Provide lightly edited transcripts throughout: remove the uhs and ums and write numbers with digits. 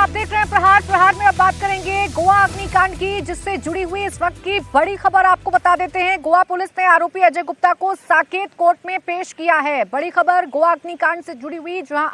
आप देख रहे हैं प्रहार में अब बात करेंगे गोवा अग्निकांड की, जिससे जुड़ी हुई इस वक्त की बड़ी खबर आपको बता देते हैं। गोवा पुलिस ने आरोपी अजय गुप्ता को साकेत कोर्ट में पेश किया है। बड़ी खबर गोवा अग्निकांड से जुड़ी हुई, जहां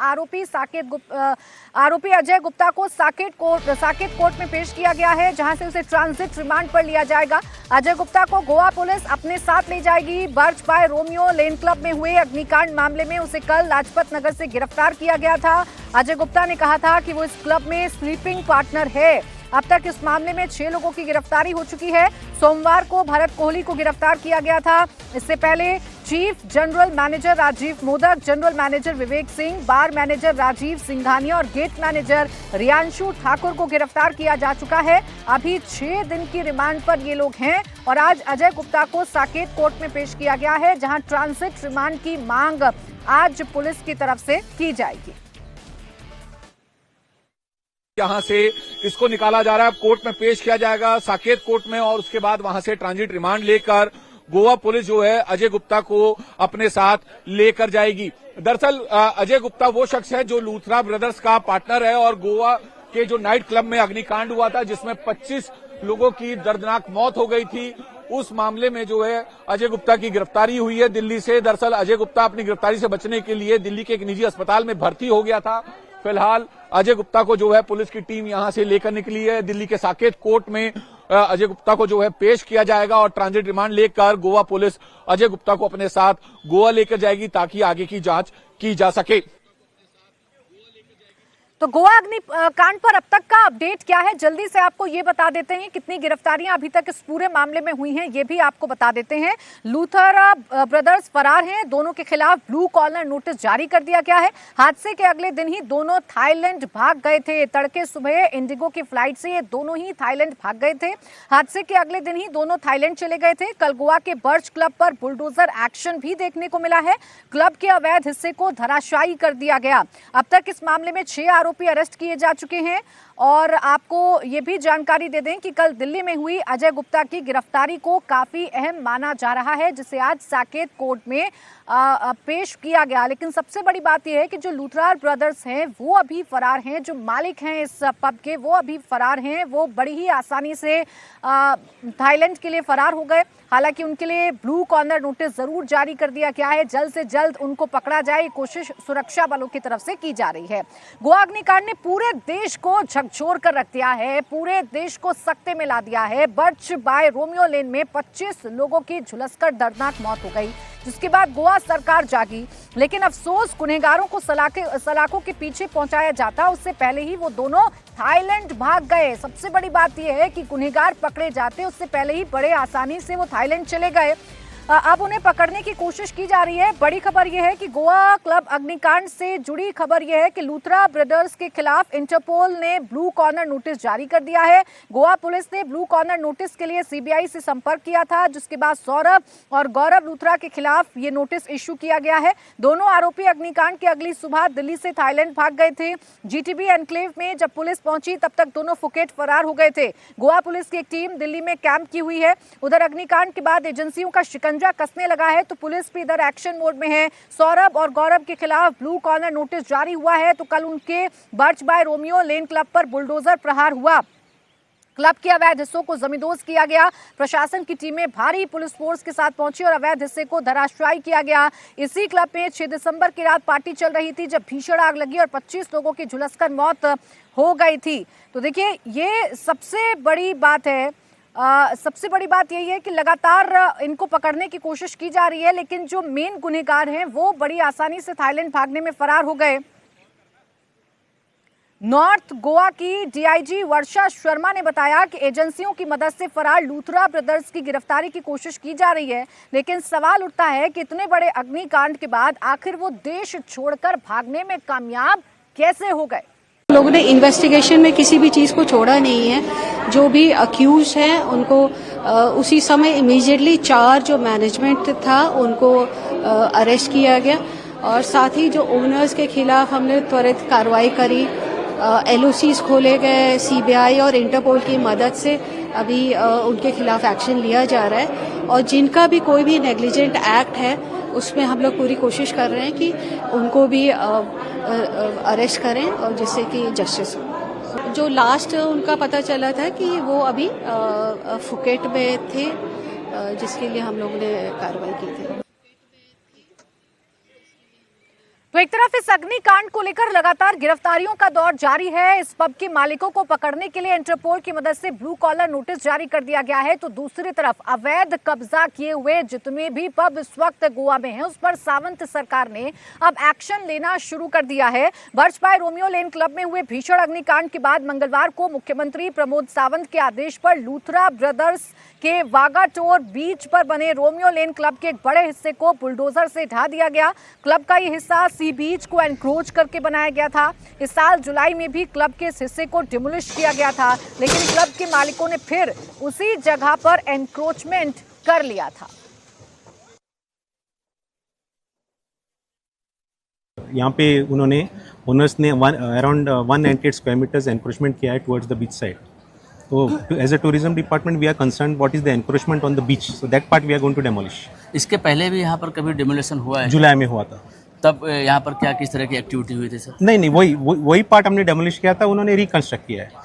आरोपी अजय गुप्ता को साकेत कोर्ट में पेश किया गया है, जहां से उसे ट्रांजिट रिमांड पर लिया जाएगा। अजय गुप्ता को गोवा पुलिस अपने साथ ले जाएगी। Birch by Romeo Lane club में हुए अग्निकांड मामले में उसे कल लाजपत नगर से गिरफ्तार किया गया था। अजय गुप्ता ने कहा था कि वो इस क्लब में स्लीपिंग पार्टनर है। अब तक इस मामले में 6 लोगों की गिरफ्तारी हो चुकी है। सोमवार को भरत कोहली को गिरफ्तार किया गया था। इससे पहले chief general manager Rajiv Modak, general manager Vivek Singh, bar manager Rajiv Singhania और गेट मैनेजर रियांशु ठाकुर को गिरफ्तार किया जा चुका है। अभी 6 दिन की रिमांड पर ये लोग हैं और आज अजय गुप्ता को साकेत कोर्ट में पेश किया गया है, जहां ट्रांजिट रिमांड की मांग आज पुलिस की तरफ से की जाएगी। यहां से इसको निकाला जा रहा है, कोर्ट में पेश किया जाएगा साकेत कोर्ट में, और उसके बाद वहां से ट्रांजिट रिमांड लेकर गोवा पुलिस जो है अजय गुप्ता को अपने साथ लेकर जाएगी। दरअसल अजय गुप्ता वो शख्स है जो लूथरा ब्रदर्स का पार्टनर है और गोवा के जो नाइट क्लब में अग्निकांड हुआ था, जिसमें 25 लोगों की दर्दनाक मौत हो गई थी, उस मामले में जो है अजय गुप्ता की गिरफ्तारी हुई है दिल्ली से। दरअसल अजय गुप्ता अपनी गिरफ्तारी से बचने के लिए दिल्ली के एक निजी अस्पताल में भर्ती हो गया था। फिलहाल अजय गुप्ता को जो है पुलिस की टीम यहां से लेकर निकली है। दिल्ली के साकेत कोर्ट में अजय गुप्ता को जो है पेश किया जाएगा और ट्रांजिट रिमांड लेकर गोवा पुलिस अजय गुप्ता को अपने साथ गोवा लेकर जाएगी ताकि आगे की जांच की जा सके। तो गोवा अग्निकांड पर अब तक का अपडेट क्या है, जल्दी से आपको ये बता देते हैं। कितनी गिरफ्तारियां अभी तक इस पूरे मामले में हुई हैं, ये भी आपको बता देते हैं। लूथरा ब्रदर्स फरार हैं, दोनों के खिलाफ ब्लू कॉर्नर नोटिस जारी कर दिया गया है। हादसे के अगले दिन ही दोनों थाईलैंड भाग गए थे। तड़के सुबह इंडिगो की फ्लाइट से ये दोनों ही थाईलैंड भाग गए थे। हादसे के अगले दिन ही दोनों थाईलैंड चले गए थे। कल गोवा के बर्च क्लब पर बुलडोजर एक्शन भी देखने को मिला है। क्लब के अवैध हिस्से को धराशायी कर दिया गया। अब तक इस मामले में 6 आरोपी अरेस्ट किए जा चुके हैं। और आपको ये भी जानकारी दे दें कि कल दिल्ली में हुई अजय गुप्ता की गिरफ्तारी को काफी अहम माना जा रहा है, जिसे आज साकेत कोर्ट में पेश किया गया। लेकिन सबसे बड़ी बात यह है कि जो लूथरा ब्रदर्स हैं वो अभी फरार हैं, जो मालिक हैं इस पब के वो अभी फरार हैं। वो बड़ी ही आसानी से थाईलैंड के लिए फरार हो गए। हालांकि उनके लिए ब्लू कॉर्नर नोटिस जरूर जारी कर दिया गया है। जल्द से जल्द उनको पकड़ा जाए, कोशिश सुरक्षा बलों की तरफ से की जा रही है। गोवा अग्निकांड ने पूरे देश को झकझोर कर रख दिया है, पूरे देश को सकते में ला दिया है। बर्च बाय रोमियो लेन में 25 लोगों की झुलसकर दर्दनाक मौत हो गई, जिसके बाद गोवा सरकार जागी। लेकिन अफसोस, गुनहगारों को सलाखों के पीछे पहुंचाया जाता, उससे पहले ही वो दोनों थाईलैंड भाग गए। सबसे बड़ी बात यह है कि गुनहगार पकड़े जाते उससे पहले ही बड़े आसानी से वो थाईलैंड चले गए। अब उन्हें पकड़ने की कोशिश की जा रही है। बड़ी खबर यह है कि गोवा क्लब अग्निकांड से जुड़ी खबर यह है कि लूथरा ब्रदर्स के खिलाफ इंटरपोल ने ब्लू कॉर्नर नोटिस जारी कर दिया है। गोवा पुलिस ने ब्लू कॉर्नर नोटिस के लिए सीबीआई से संपर्क किया था, जिसके बाद सौरभ और गौरव लूथरा के खिलाफ ये नोटिस इश्यू किया गया है। दोनों आरोपी अग्निकांड की अगली सुबह दिल्ली से थाईलैंड भाग गए थे। जीटीबी एनक्लेव में जब पुलिस पहुंची तब तक दोनों फुकेट फरार हो गए थे। गोवा पुलिस की एक टीम दिल्ली में कैंप की हुई है। उधर अग्निकांड के बाद एजेंसियों का कसने लगा है, तो पुलिस भी इधर एक्शन मोड में है। सौरभ और गौरव के खिलाफ ब्लू कॉर्नर नोटिस जारी हुआ है। तो कल उनके Birch by Romeo Lane club पर बुलडोजर प्रहार हुआ। क्लब के अवैध हिस्सों को जमींदोज किया गया। प्रशासन की टीमें भारी पुलिस फोर्स के साथ पहुंची और अवैध हिस्से को धराशायी किया गया। इसी क्लब में 6 दिसंबर की रात पार्टी चल रही थी, जब भीषण आग लगी और 25 लोगों की झुलसकर मौत हो गई थी। तो देखिए, ये सबसे बड़ी बात है। सबसे बड़ी बात यही है कि लगातार इनको पकड़ने की कोशिश की जा रही है, लेकिन जो मेन गुनहगार हैं वो बड़ी आसानी से थाईलैंड भागने में फरार हो गए। नॉर्थ गोवा की डीआईजी वर्षा शर्मा ने बताया कि एजेंसियों की मदद से फरार लूथरा ब्रदर्स की गिरफ्तारी की कोशिश की जा रही है, लेकिन सवाल उठता है कि इतने बड़े अग्निकांड के बाद आखिर वो देश छोड़कर भागने में कामयाब कैसे हो गए। लोगों ने इन्वेस्टिगेशन में किसी भी चीज को छोड़ा नहीं है। जो भी अक्यूज हैं उनको उसी समय इमीडिएटली 4 जो मैनेजमेंट था उनको अरेस्ट किया गया और साथ ही जो ओनर्स के खिलाफ हमने त्वरित कार्रवाई करी। एलओसीज खोले गए। सीबीआई और इंटरपोल की मदद से अभी उनके खिलाफ एक्शन लिया जा रहा है और जिनका भी कोई भी नेग्लिजेंट एक्ट है उसमें हम लोग पूरी कोशिश कर रहे हैं कि उनको भी अरेस्ट करें और जिससे कि जस्टिस हो। जो लास्ट उनका पता चला था कि वो अभी फुकेट में थे, जिसके लिए हम लोगों ने कार्रवाई की थी। तो एक तरफ इस अग्निकांड को लेकर लगातार गिरफ्तारियों का दौर जारी है। इस पब के मालिकों को पकड़ने के लिए इंटरपोल की मदद से ब्लू कॉलर नोटिस जारी कर दिया गया है। तो दूसरी तरफ अवैध कब्जा किए हुए जितने भी पब इस वक्त गोवा में हैं, उस पर सावंत सरकार ने अब एक्शन लेना शुरू कर दिया है। बर्चबाई रोमियो लेन क्लब में हुए भीषण अग्निकांड के बाद मंगलवार को मुख्यमंत्री प्रमोद सावंत के आदेश पर लूथरा ब्रदर्स के वागाटोर बीच पर बने रोमियो लेन क्लब के एक बड़े हिस्से को बुलडोजर से ढा दिया गया। क्लब का ये हिस्सा सी बीच को एनक्रोच करके बनाया गया था। इस साल जुलाई में भी क्लब के इस हिस्से को डिमोलिश किया गया था, लेकिन क्लब के मालिकों ने फिर उसी जगह पर एनक्रोचमेंट कर लिया था। यहाँ पे उन्होंने ओनर्स ने अराउंड 198 स्क्वायर मीटर्स एनक्रोचमेंट किया है टुवर्ड्स द बीच साइड। तो as a tourism department we are concern what is the encroachment on the beach, so that part we are going to demolish. इसके पहले भी यहाँ पर कभी डिमोलेशन हुआ है? जुलाई में हुआ था। तब यहाँ पर क्या किस तरह की एक्टिविटी हुई थी सर? नहीं, वही पार्ट हमने डेमोलिश किया था, उन्होंने रिकंस्ट्रक्ट किया है।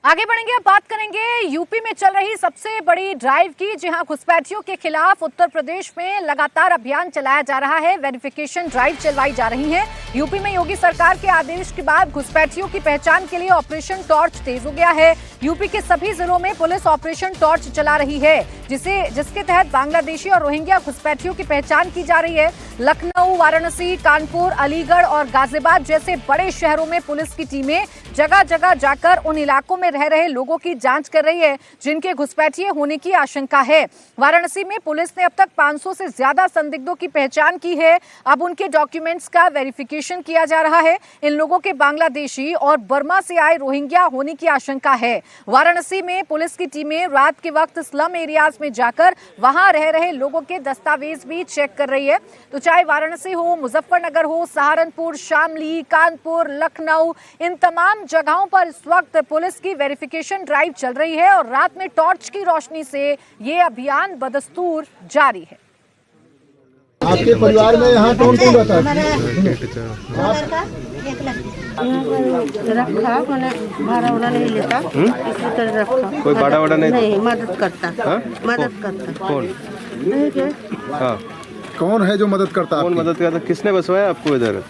आगे बढ़ेंगे, अब बात करेंगे यूपी में चल रही सबसे बड़ी ड्राइव की। जी हां, घुसपैठियों के खिलाफ उत्तर प्रदेश में लगातार अभियान चलाया जा रहा है। वेरिफिकेशन ड्राइव चलवाई जा रही है। यूपी में योगी सरकार के आदेश के बाद घुसपैठियों की पहचान के लिए ऑपरेशन टॉर्च तेज हो गया है। यूपी के सभी जिलों में पुलिस ऑपरेशन टॉर्च चला रही है, जिसके तहत बांग्लादेशी और रोहिंग्या घुसपैठियों की पहचान की जा रही है। लखनऊ, वाराणसी, कानपुर, अलीगढ़ और गाजियाबाद जैसे बड़े शहरों में पुलिस की टीमें जगह जगह जाकर उन इलाकों में रह रहे लोगों की जांच कर रही है जिनके घुसपैठिए होने की आशंका है। वाराणसी में पुलिस ने अब तक 500 से ज्यादा संदिग्धों की पहचान की है। अब उनके डॉक्यूमेंट्स का वेरिफिकेशन किया जा रहा है। इन लोगों के बांग्लादेशी और बर्मा से आए रोहिंग्या होने की आशंका है। वाराणसी में पुलिस की टीमें रात के वक्त स्लम एरियाज में जाकर वहां रह रहे लोगों के दस्तावेज भी चेक कर रही है। तो चाहे वाराणसी हो, मुजफ्फरनगर हो, सहारनपुर, शामली, कानपुर, लखनऊ, इन तमाम जगहों पर इस वक्त पुलिस की वेरिफिकेशन ड्राइव चल रही है और रात में टॉर्च की रोशनी से ये अभियान बदस्तूर जारी है। आपके परिवार में यहाँ कौन कौन रहता है? रखा मैंने, भाड़ा वाड़ा नहीं लेता, इसी तरह रखा। कोई भाड़ा वाड़ा नहीं मदद करता। मदद करता कौन? नहीं के? हाँ, कौन है जो मदद करता है? कौन मदद करता? किसने बसवाया आपको इधर?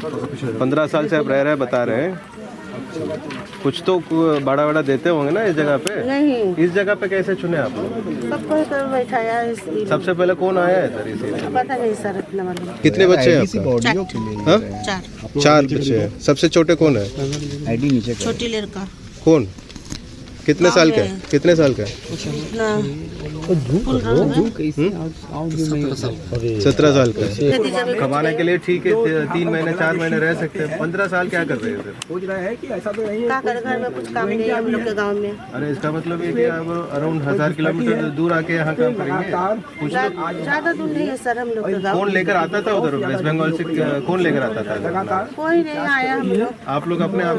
15 साल से आप रह रहे बता रहे हैं, कुछ तो भाड़ा वाड़ा देते होंगे ना इस जगह पे? नहीं। इस जगह पे कैसे चुने आप लोग? सबको इधर बैठाया इसलिए। सबसे पहले कौन आया है इधर? इसी पता नहीं सर, इतना मालूम। कितने बच्चे हैं आपके? 4 बच्चे हैं। सबसे छोटे कौन है? छोटी लड़का। कौन? कितने साल का है? कितने साल का है? 17 साल का है। कमाने के लिए ठीक है, 3 महीने 4 महीने रह सकते हैं। 15 साल क्या कर रहे हैं? सोच रहे हैं कि ऐसा तो नहीं क्या करे, घर में कुछ काम नहीं है हम लोग के गाँव में। अरे इसका मतलब है कि आप अराउंड 1000 किलोमीटर दूर आके यहाँ काम करेंगे? कुछ ज्यादा दूर नहीं है सर हम लोग के गाँव। कौन लेकर आता था उधर वेस्ट बंगाल से? कौन लेकर आता था? कोई नहीं आया हम लोग। आप लोग अपने आप?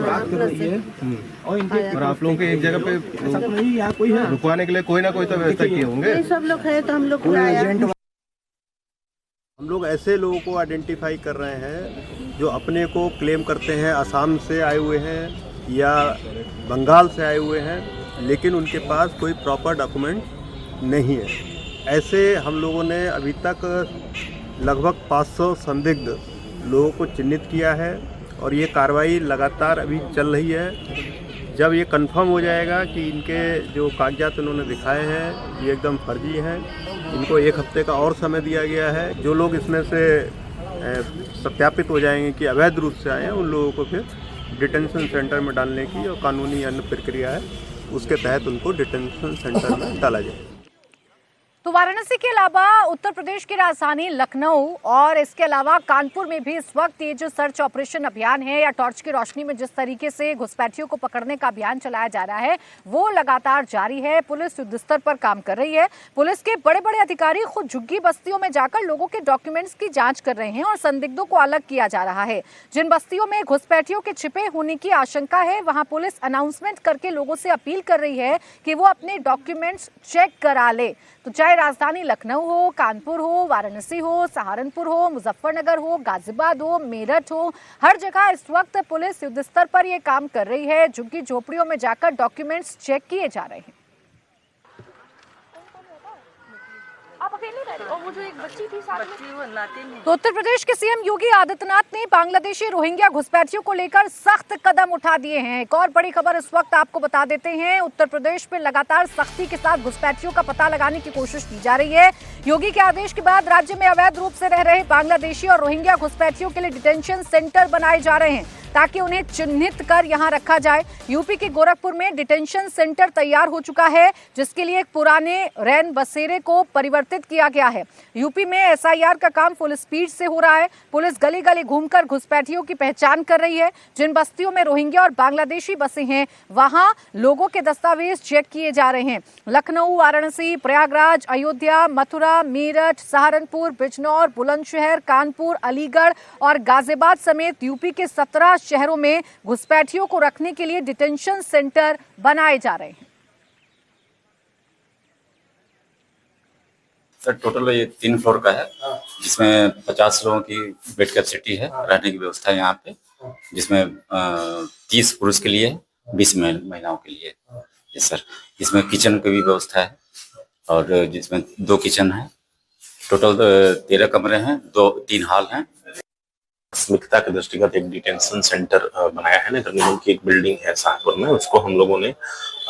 और आप लोगों के एक जगह पे रुकवाने के लिए कोई ना कोई तो व्यवस्था किए होंगे। सब लोग है तो हम लोग आया। हम लोग ऐसे लोगों को आइडेंटिफाई कर रहे हैं जो अपने को क्लेम करते हैं असम से आए हुए हैं या बंगाल से आए हुए हैं, लेकिन उनके पास कोई प्रॉपर डॉक्यूमेंट नहीं है। ऐसे हम लोगों ने अभी तक लगभग 500 संदिग्ध लोगों को चिन्हित किया है और ये कार्रवाई लगातार अभी चल रही है। जब ये कंफर्म हो जाएगा कि इनके जो कागजात उन्होंने दिखाए हैं ये एकदम फर्जी हैं, इनको 1 हफ्ते का और समय दिया गया है। जो लोग इसमें से सत्यापित हो जाएंगे कि अवैध रूप से आए हैं, उन लोगों को फिर डिटेंशन सेंटर में डालने की और कानूनी अन्य प्रक्रिया है, उसके तहत उनको डिटेंशन सेंटर में डाला जाए। तो वाराणसी के अलावा उत्तर प्रदेश की राजधानी लखनऊ और इसके अलावा कानपुर में भी इस वक्त ये जो सर्च ऑपरेशन अभियान है या टॉर्च की रोशनी में जिस तरीके से घुसपैठियों को पकड़ने का अभियान चलाया जा रहा है वो लगातार जारी है। पुलिस युद्ध स्तर पर काम कर रही है। पुलिस के बड़े बड़े अधिकारी खुद झुग्गी बस्तियों में जाकर लोगों के डॉक्यूमेंट्स की जांच कर रहे हैं और संदिग्धों को अलग किया जा रहा है। जिन बस्तियों में घुसपैठियों के छिपे होने की आशंका है वहां पुलिस अनाउंसमेंट करके लोगों से अपील कर रही है कि वो अपने डॉक्यूमेंट्स चेक करा ले। तो चाहे चाहे राजधानी लखनऊ हो, कानपुर हो, वाराणसी हो, सहारनपुर हो, मुजफ्फरनगर हो, गाजियाबाद हो, मेरठ हो, हर जगह इस वक्त पुलिस युद्ध स्तर पर ये काम कर रही है। झुग्गी झोपड़ियों में जाकर डॉक्यूमेंट्स चेक किए जा रहे हैं। तो उत्तर प्रदेश के सीएम योगी आदित्यनाथ ने बांग्लादेशी रोहिंग्या घुसपैठियों को लेकर सख्त कदम उठा दिए हैं। एक और बड़ी खबर इस वक्त आपको बता देते हैं, उत्तर प्रदेश में लगातार सख्ती के साथ घुसपैठियों का पता लगाने की कोशिश की जा रही है। योगी के आदेश के बाद राज्य में अवैध रूप से रह रहे बांग्लादेशी और रोहिंग्या घुसपैठियों के लिए डिटेंशन सेंटर बनाए जा रहे हैं ताकि उन्हें चिन्हित कर यहां रखा जाए। यूपी के गोरखपुर में डिटेंशन सेंटर तैयार हो चुका है, जिसके लिए एक पुराने रैन बसेरे को परिवर्तित किया गया है। यूपी में एसआईआर का काम फुल स्पीड से हो रहा है। पुलिस गली गली घूमकर घुसपैठियों की पहचान कर रही है। जिन बस्तियों में रोहिंग्या और बांग्लादेशी बसे हैं, वहां लोगों के दस्तावेज चेक किए जा रहे हैं। लखनऊ, वाराणसी, प्रयागराज, अयोध्या, मथुरा, मेरठ, सहारनपुर, बिजनौर, बुलंदशहर, कानपुर, अलीगढ़ और गाजियाबाद समेत यूपी के 17 शहरों में घुसपैठियों को रखने के लिए डिटेंशन सेंटर बनाए जा रहे हैं। सर टोटल ये 3 फ्लोर का है, जिसमें 50 लोगों की बेड कैपेसिटी है, रहने की व्यवस्था है यहाँ पे, जिसमें 30 पुरुष के लिए, 20 महिलाओं के लिए। यस सर, इसमें किचन की भी व्यवस्था है और जिसमें 2 किचन है। टोटल 13 कमरे हैं, 3 हॉल हैं। प्राथमिकता के दृष्टिगत एक डिटेंशन सेंटर बनाया है। नगर निगम की एक बिल्डिंग है शाहपुर में, उसको हम लोगों ने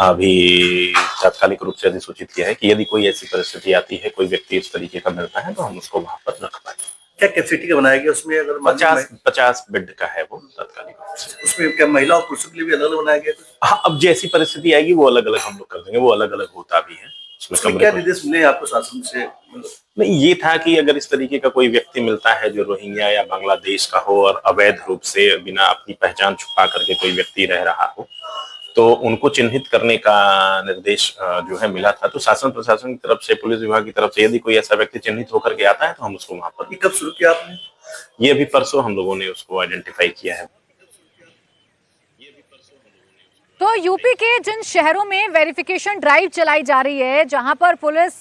अभी तात्कालिक रूप से अधिसूचित किया है कि यदि कोई ऐसी परिस्थिति आती है, कोई व्यक्ति इस तरीके का मिलता है, तो हम उसको वहां पर रख पाए। क्या कैपेसिटी का बनाया गया उसमें? अगर 50 बेड का है वो तात्कालिक रूप से। उसमें क्या महिला और पुरुषों के लिए भी अलग अलग बनाया गया? हाँ, अब जैसी परिस्थिति आएगी वो अलग अलग हम लोग कर देंगे, वो अलग अलग होता भी है। उसमें क्या निर्देश मिले आपको शासन से? नहीं, ये था कि अगर इस तरीके का कोई व्यक्ति मिलता है जो रोहिंग्या या बांग्लादेश का हो और अवैध रूप से बिना अपनी पहचान छुपा करके कोई व्यक्ति रह रहा हो, तो उनको चिन्हित करने का निर्देश जो है मिला था। तो शासन प्रशासन की तरफ से, पुलिस विभाग की तरफ से यदि कोई ऐसा व्यक्ति चिन्हित होकर के आता है तो हम उसको वहां पर। कब शुरू किया आपने? ये अभी परसों हम लोगों ने उसको आइडेंटिफाई किया है। तो यूपी के जिन शहरों में वेरिफिकेशन ड्राइव चलाई जा रही है, जहां पर पुलिस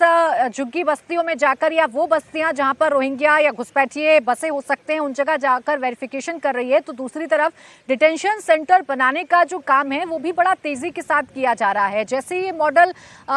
झुग्गी बस्तियों में जाकर या वो बस्तियां जहां पर रोहिंग्या या घुसपैठिए बसे हो सकते हैं, उन जगह जाकर वेरिफिकेशन कर रही है, तो दूसरी तरफ डिटेंशन सेंटर बनाने का जो काम है वो भी बड़ा तेजी के साथ किया जा रहा है। जैसे ही ये मॉडल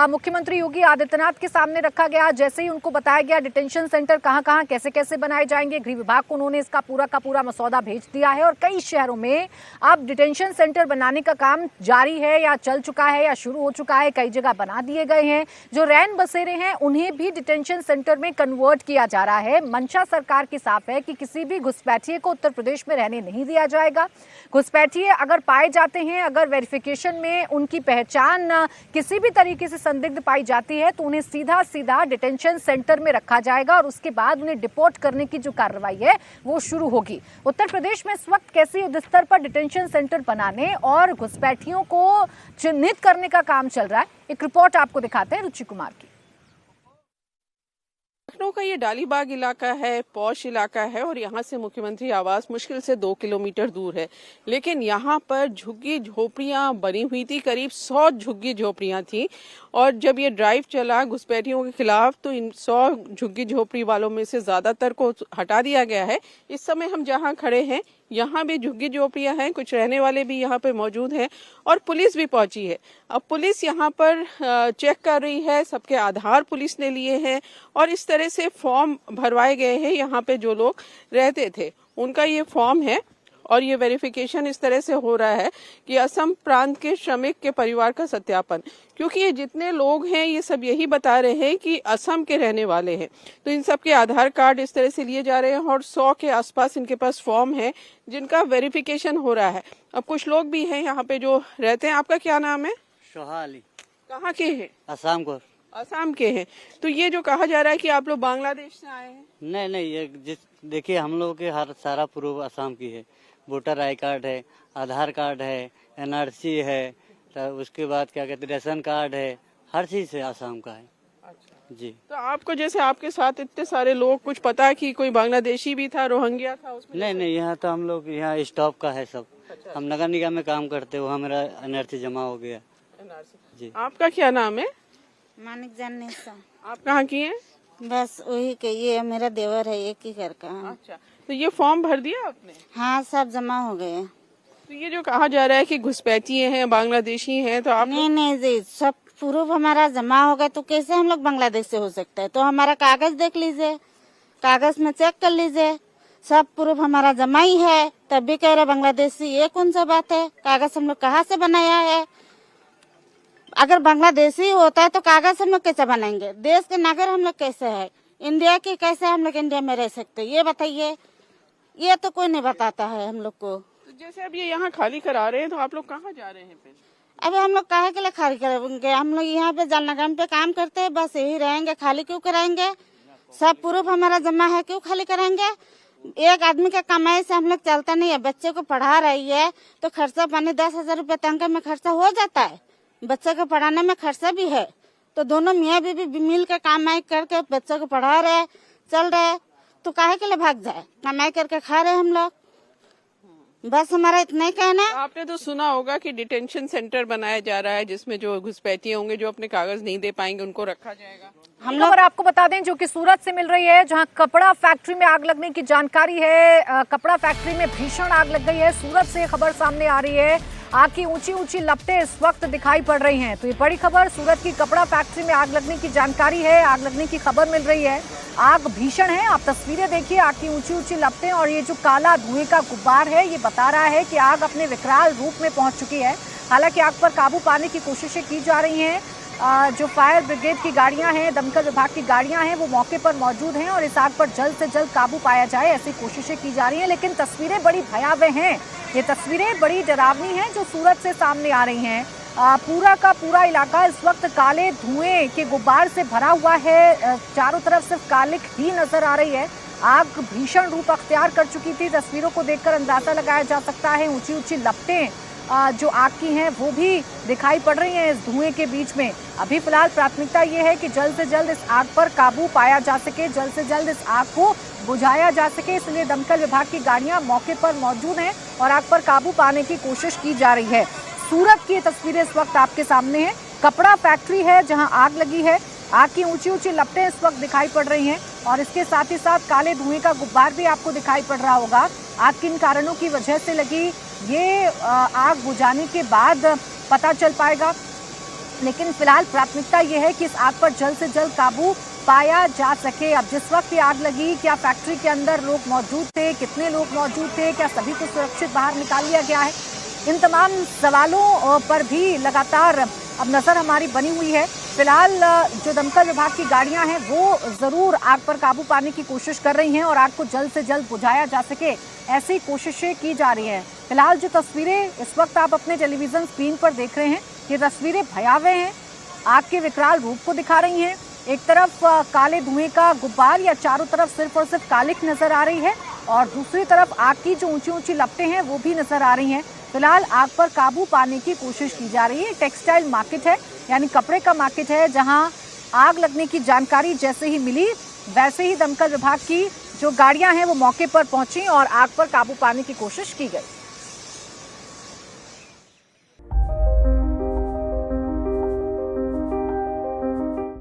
मुख्यमंत्री योगी आदित्यनाथ के सामने रखा गया, जैसे ही उनको बताया गया डिटेंशन सेंटर कहाँ कहाँ कैसे कैसे बनाए जाएंगे, गृह विभाग को उन्होंने इसका पूरा का पूरा मसौदा भेज दिया है और कई शहरों में अब डिटेंशन सेंटर बनाने का काम जारी है या चल चुका है या शुरू हो चुका है। कई जगह बना दिए गए हैं। जो रैन बसेरे हैं उन्हें भी डिटेंशन सेंटर में कन्वर्ट किया जा रहा है। मंशा सरकार की साफ है कि किसी भी घुसपैठिए को उत्तर प्रदेश में रहने नहीं दिया जाएगा। घुसपैठिए अगर पाए जाते हैं, अगर वेरिफिकेशन में उनकी पहचान किसी भी तरीके से संदिग्ध पाई जाती है, तो उन्हें सीधा सीधा डिटेंशन सेंटर में रखा जाएगा और उसके बाद उन्हें डिपोर्ट करने की जो कार्रवाई है वो शुरू होगी। उत्तर प्रदेश में इस वक्त कैसे युद्ध स्तर पर डिटेंशन सेंटर बनाने और घुसपैठियों को चिन्हित करने का काम चल रहा है, एक रिपोर्ट आपको दिखाते हैं रुचि कुमार की। लखनऊ का ये डालीबाग इलाका है, पौश इलाका है और यहाँ से मुख्यमंत्री आवास मुश्किल से 2 किलोमीटर दूर है। लेकिन यहाँ पर झुग्गी झोपड़ियाँ बनी हुई थी, करीब 100 झुग्गी झोपड़ियाँ थी और जब ये ड्राइव चला घुसपैठियों के खिलाफ तो इन 100 झुग्गी झोपड़ी वालों में से ज्यादातर को हटा दिया गया है। इस समय हम जहाँ खड़े हैं यहाँ भी झुग्गी झोपड़ियाँ हैं, कुछ रहने वाले भी यहाँ पे मौजूद हैं और पुलिस भी पहुंची है। अब पुलिस यहाँ पर चेक कर रही है, सबके आधार पुलिस ने लिए हैं और इस तरह से फॉर्म भरवाए गए हैं। यहाँ पे जो लोग रहते थे उनका ये फॉर्म है और ये वेरिफिकेशन इस तरह से हो रहा है कि असम प्रांत के श्रमिक के परिवार का सत्यापन, क्योंकि ये जितने लोग हैं ये सब यही बता रहे हैं कि असम के रहने वाले हैं। तो इन सब के आधार कार्ड इस तरह से लिए जा रहे हैं और 100 के आसपास इनके पास फॉर्म है जिनका वेरिफिकेशन हो रहा है। अब कुछ लोग भी हैं यहाँ पे जो रहते हैं। आपका क्या नाम है? सोहाली। कहाँ के हैं? असम को। असम के हैं। तो ये जो कहा जा रहा है कि आप लोग बांग्लादेश से आए हैं? नहीं, ये देखिए हम लोग के हर सारा प्रूफ असम की है। वोटर आई कार्ड है, आधार कार्ड है, NRC है, तो उसके बाद क्या कहते हैं राशन कार्ड है, हर चीज है असम का है। अच्छा जी। तो आपको जैसे आपके साथ इतने सारे लोग, कुछ पता है कि कोई बांग्लादेशी भी था, रोहिंग्या था उसमें? नहीं, यहाँ तो हम लोग यहाँ स्टॉप का है सब। अच्छा। हम नगर निगम में काम करते, वहाँ मेरा NRC जमा हो गया। NRC। जी। आपका क्या नाम है? मानिक जानने से। आप कहाँ की हैं? बस वही के, ये मेरा देवर है, एक ही घर का। अच्छा, तो ये फॉर्म भर दिया आपने? हाँ, सब जमा हो गए। तो ये जो कहा जा रहा है कि घुसपैठी हैं, बांग्लादेशी हैं, तो आप नहीं जी, सब प्रूफ हमारा जमा हो गया, तो कैसे हम लोग बांग्लादेश से हो सकता है? तो हमारा कागज देख लीजिए, कागज में चेक कर लीजिए, सब प्रूफ हमारा जमा ही है, तब भी कह रहे बांग्लादेशी। ये कौन सा बात है? कागज हम लोग कहाँ से बनाया है? अगर बांग्लादेशी होता है तो कागज हम लोग कैसे बनाएंगे? देश के नागरिक हम लोग कैसे है? इंडिया के कैसे हम लोग इंडिया में रह सकते? ये बताइए, ये तो कोई नहीं बताता है हम लोग को। तो जैसे अब ये यहाँ खाली करा रहे हैं, तो आप लोग कहाँ जा रहे हैं फिर? अभी हम लोग काहे के लिए खाली करेंगे? हम लोग यहाँ पे जलनगम पे काम करते हैं, बस यही रहेंगे। खाली क्यों कराएंगे? सब प्रूफ हमारा जमा है, क्यों खाली कराएंगे? एक आदमी का कमाई से हम लोग चलता नहीं है। बच्चे को पढ़ा रही है तो खर्चा पानी 10,000 रुपये तनख्वाह में खर्चा हो जाता है। बच्चे को पढ़ाने में खर्चा भी है, तो दोनों मियाँ बीवी मिल के कमाई करके बच्चे को पढ़ा रहे, चल रहे, तो काहे के लिए भाग जाए? कमाई करके खा रहे हम लोग। बस हमारा इतना ही कहना है। आपने तो सुना होगा कि डिटेंशन सेंटर बनाया जा रहा है, जिसमें जो घुसपैठी होंगे, जो अपने कागज नहीं दे पाएंगे, उनको रखा जाएगा। हम लोग आपको बता दें जो कि सूरत से मिल रही है, जहां कपड़ा फैक्ट्री में आग लगने की जानकारी है। कपड़ा फैक्ट्री में भीषण आग लग गई है। सूरत से खबर सामने आ रही है। आग की ऊंची ऊंची लपटें इस वक्त दिखाई पड़ रही हैं। तो ये बड़ी खबर, सूरत की कपड़ा फैक्ट्री में आग लगने की जानकारी है, आग लगने की खबर मिल रही है। आग भीषण है, आप तस्वीरें देखिए, आग की ऊंची ऊंची लपटें, और ये जो काला धुएं का गुब्बार है, ये बता रहा है कि आग अपने विकराल रूप में पहुंच चुकी है। हालांकि आग पर काबू पाने की कोशिशें की जा रही हैं। जो फायर ब्रिगेड की गाड़ियां हैं, दमकल विभाग की गाड़ियां हैं, वो मौके पर मौजूद हैं और इस आग पर जल्द से जल्द काबू पाया जाए, ऐसी कोशिशें की जा रही हैं। लेकिन तस्वीरें बड़ी भयावह हैं, ये तस्वीरें बड़ी डरावनी हैं जो सूरत से सामने आ रही हैं। पूरा का पूरा इलाका इस वक्त काले धुएं के गुब्बार से भरा हुआ है। चारों तरफ सिर्फ कालिक ही नजर आ रही है। आग भीषण रूप अख्तियार कर चुकी थी। तस्वीरों को देखकर अंदाजा लगाया जा सकता है। ऊंची ऊंची लपटें जो आग की हैं वो भी दिखाई पड़ रही हैं इस धुएं के बीच में। अभी फिलहाल प्राथमिकता ये है कि जल्द से जल्द इस आग पर काबू पाया जा सके, जल्द से जल्द इस आग को बुझाया जा सके। इसलिए दमकल विभाग की गाड़ियां मौके पर मौजूद हैं और आग पर काबू पाने की कोशिश की जा रही है। सूरत की तस्वीरें इस वक्त आपके सामने हैं। कपड़ा फैक्ट्री है जहां आग लगी है। आग की ऊंची ऊंची लपटें इस वक्त दिखाई पड़ रही हैं और इसके साथ ही साथ काले धुएं का गुब्बार भी आपको दिखाई पड़ रहा होगा। आग किन कारणों की वजह से लगी, ये आग बुझाने के बाद पता चल पाएगा। लेकिन फिलहाल प्राथमिकता ये है कि इस आग पर जल्द से जल्द काबू पाया जा सके। अब जिस वक्त ये आग लगी, क्या फैक्ट्री के अंदर लोग मौजूद थे, कितने लोग मौजूद थे, क्या सभी को सुरक्षित बाहर निकाल लिया गया है, इन तमाम सवालों पर भी लगातार अब नजर हमारी बनी हुई है। फिलहाल जो दमकल विभाग की गाड़ियां हैं वो जरूर आग पर काबू पाने की कोशिश कर रही हैं और आग को जल्द से जल्द बुझाया जा सके, ऐसी कोशिशें की जा रही हैं। फिलहाल जो तस्वीरें इस वक्त आप अपने टेलीविजन स्क्रीन पर देख रहे हैं, ये तस्वीरें भयावह हैं, आग के विकराल रूप को दिखा रही हैं। एक तरफ काले धुएं का गुब्बार या चारों तरफ सिर्फ और सिर्फ कालिक नजर आ रही है और दूसरी तरफ आग की जो ऊंची ऊंची लपटें हैं वो भी नजर आ रही हैं। फिलहाल आग पर काबू पाने की कोशिश की जा रही है। टेक्सटाइल मार्केट है, यानी कपड़े का मार्केट है, जहां आग लगने की जानकारी जैसे ही मिली वैसे ही दमकल विभाग की जो गाड़ियां हैं वो मौके पर पहुंची और आग पर काबू पाने की कोशिश की गई।